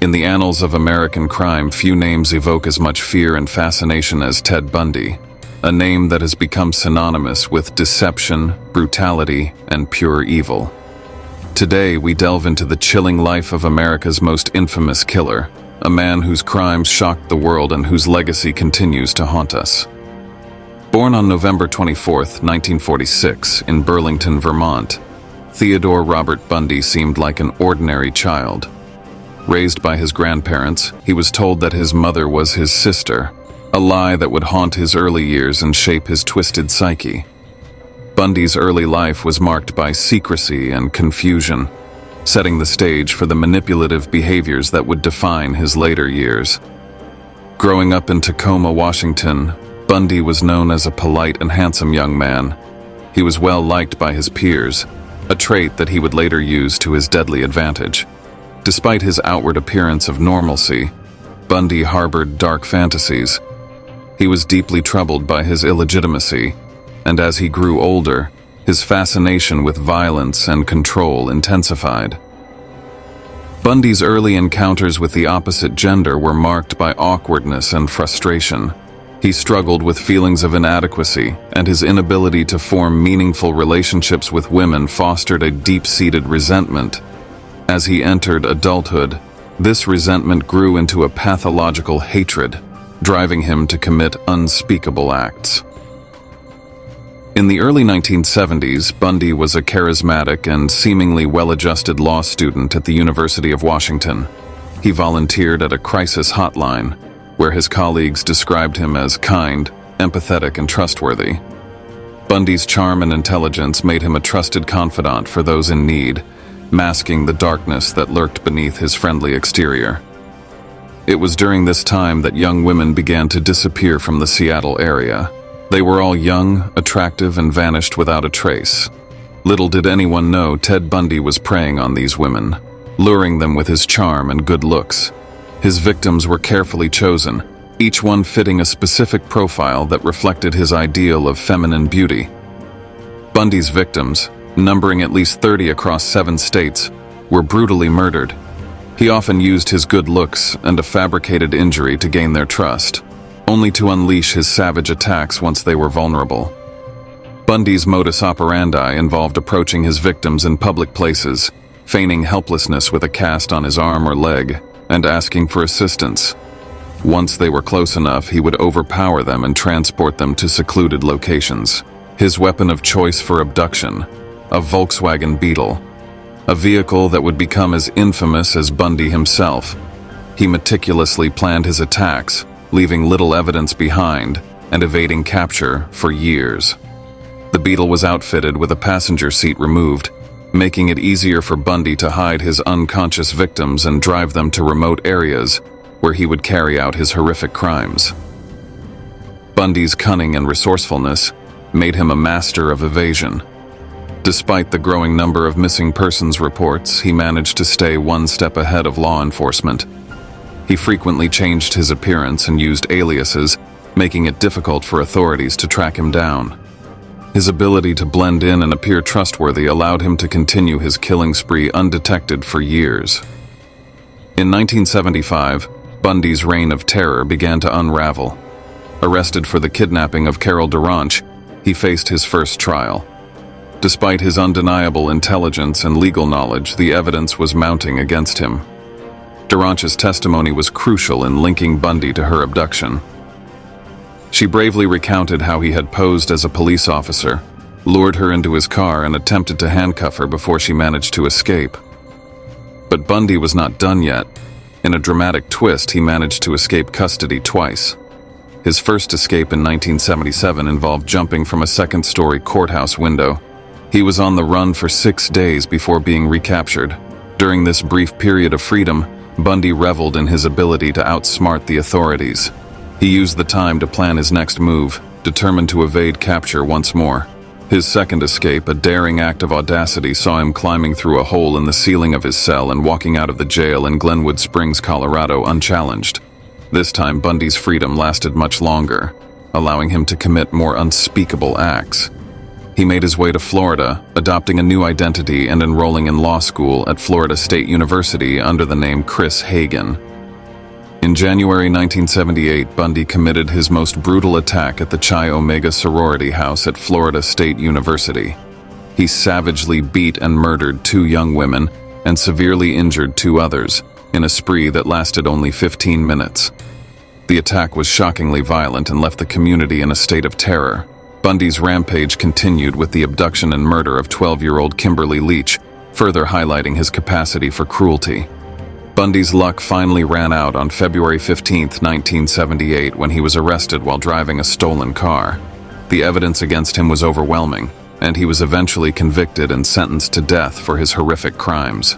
In the annals of American crime, few names evoke as much fear and fascination as Ted Bundy, a name that has become synonymous with deception, brutality, and pure evil. Today, we delve into the chilling life of America's most infamous killer, a man whose crimes shocked the world and whose legacy continues to haunt us. Born on November 24, 1946, in Burlington, Vermont, Theodore Robert Bundy seemed like an ordinary child. Raised by his grandparents, he was told that his mother was his sister, a lie that would haunt his early years and shape his twisted psyche. Bundy's early life was marked by secrecy and confusion, setting the stage for the manipulative behaviors that would define his later years. Growing up in Tacoma, Washington, Bundy was known as a polite and handsome young man. He was well liked by his peers, a trait that he would later use to his deadly advantage. Despite his outward appearance of normalcy, Bundy harbored dark fantasies. He was deeply troubled by his illegitimacy, and as he grew older, his fascination with violence and control intensified. Bundy's early encounters with the opposite gender were marked by awkwardness and frustration. He struggled with feelings of inadequacy, and his inability to form meaningful relationships with women fostered a deep-seated resentment. As he entered adulthood, this resentment grew into a pathological hatred, driving him to commit unspeakable acts. In the early 1970s, Bundy was a charismatic and seemingly well-adjusted law student at the University of Washington. He volunteered at a crisis hotline, where his colleagues described him as kind, empathetic, and trustworthy. Bundy's charm and intelligence made him a trusted confidant for those in need, masking the darkness that lurked beneath his friendly exterior. It was during this time that young women began to disappear from the Seattle area. They were all young, attractive, and vanished without a trace. Little did anyone know Ted Bundy was preying on these women, luring them with his charm and good looks. His victims were carefully chosen, each one fitting a specific profile that reflected his ideal of feminine beauty. Bundy's victims, numbering at least 30 across 7 states, were brutally murdered. He often used his good looks and a fabricated injury to gain their trust, only to unleash his savage attacks once they were vulnerable. Bundy's modus operandi involved approaching his victims in public places, feigning helplessness with a cast on his arm or leg, and asking for assistance. Once they were close enough, he would overpower them and transport them to secluded locations. His weapon of choice for abduction: a Volkswagen Beetle, a vehicle that would become as infamous as Bundy himself. He meticulously planned his attacks, leaving little evidence behind and evading capture for years. The Beetle was outfitted with a passenger seat removed, making it easier for Bundy to hide his unconscious victims and drive them to remote areas where he would carry out his horrific crimes. Bundy's cunning and resourcefulness made him a master of evasion. Despite the growing number of missing persons reports, he managed to stay one step ahead of law enforcement. He frequently changed his appearance and used aliases, making it difficult for authorities to track him down. His ability to blend in and appear trustworthy allowed him to continue his killing spree undetected for years. In 1975, Bundy's reign of terror began to unravel. Arrested for the kidnapping of Carol Duranch, he faced his first trial. Despite his undeniable intelligence and legal knowledge, the evidence was mounting against him. Duranch's testimony was crucial in linking Bundy to her abduction. She bravely recounted how he had posed as a police officer, lured her into his car, and attempted to handcuff her before she managed to escape. But Bundy was not done yet. In a dramatic twist, he managed to escape custody twice. His first escape in 1977 involved jumping from a second-story courthouse window. He was on the run for 6 days before being recaptured. During this brief period of freedom, Bundy reveled in his ability to outsmart the authorities. He used the time to plan his next move, determined to evade capture once more. His second escape, a daring act of audacity, saw him climbing through a hole in the ceiling of his cell and walking out of the jail in Glenwood Springs, Colorado, unchallenged. This time, Bundy's freedom lasted much longer, allowing him to commit more unspeakable acts. He made his way to Florida, adopting a new identity and enrolling in law school at Florida State University under the name Chris Hagen. In January 1978, Bundy committed his most brutal attack at the Chi Omega sorority house at Florida State University. He savagely beat and murdered 2 young women and severely injured 2 others in a spree that lasted only 15 minutes. The attack was shockingly violent and left the community in a state of terror. Bundy's rampage continued with the abduction and murder of 12-year-old Kimberly Leach, further highlighting his capacity for cruelty. Bundy's luck finally ran out on February 15, 1978, when he was arrested while driving a stolen car. The evidence against him was overwhelming, and he was eventually convicted and sentenced to death for his horrific crimes.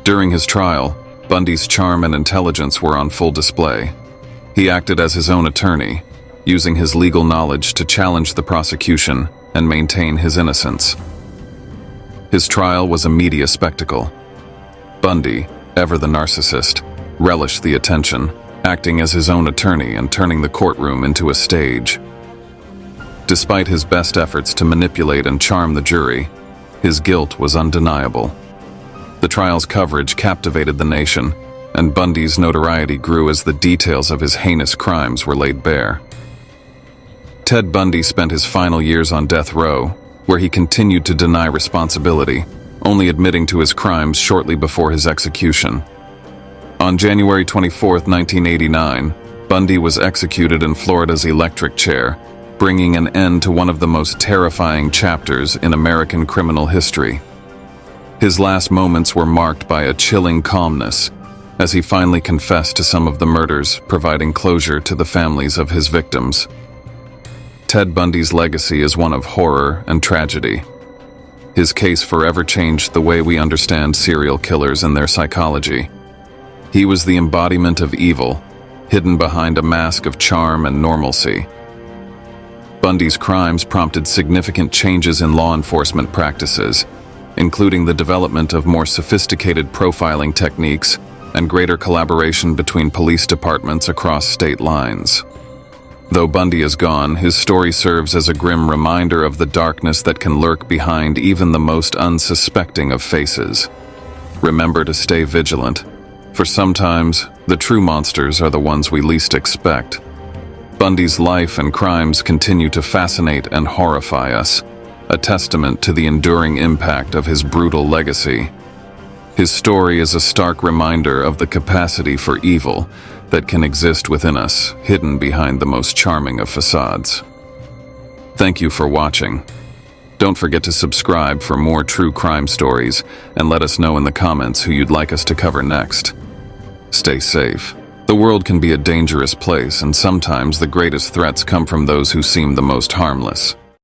During his trial, Bundy's charm and intelligence were on full display. He acted as his own attorney, using his legal knowledge to challenge the prosecution and maintain his innocence. His trial was a media spectacle. Bundy, ever the narcissist, relished the attention, acting as his own attorney and turning the courtroom into a stage. Despite his best efforts to manipulate and charm the jury, his guilt was undeniable. The trial's coverage captivated the nation, and Bundy's notoriety grew as the details of his heinous crimes were laid bare. Ted Bundy spent his final years on death row, where he continued to deny responsibility, only admitting to his crimes shortly before his execution. On January 24, 1989, Bundy was executed in Florida's electric chair, bringing an end to one of the most terrifying chapters in American criminal history. His last moments were marked by a chilling calmness, as he finally confessed to some of the murders, providing closure to the families of his victims. Ted Bundy's legacy is one of horror and tragedy. His case forever changed the way we understand serial killers and their psychology. He was the embodiment of evil, hidden behind a mask of charm and normalcy. Bundy's crimes prompted significant changes in law enforcement practices, including the development of more sophisticated profiling techniques and greater collaboration between police departments across state lines. Though Bundy is gone, his story serves as a grim reminder of the darkness that can lurk behind even the most unsuspecting of faces. Remember to stay vigilant, for sometimes the true monsters are the ones we least expect. Bundy's life and crimes continue to fascinate and horrify us, a testament to the enduring impact of his brutal legacy. His story is a stark reminder of the capacity for evil that can exist within us, hidden behind the most charming of facades. Thank you for watching. Don't forget to subscribe for more true crime stories and let us know in the comments who you'd like us to cover next. Stay safe. The world can be a dangerous place, and sometimes the greatest threats come from those who seem the most harmless.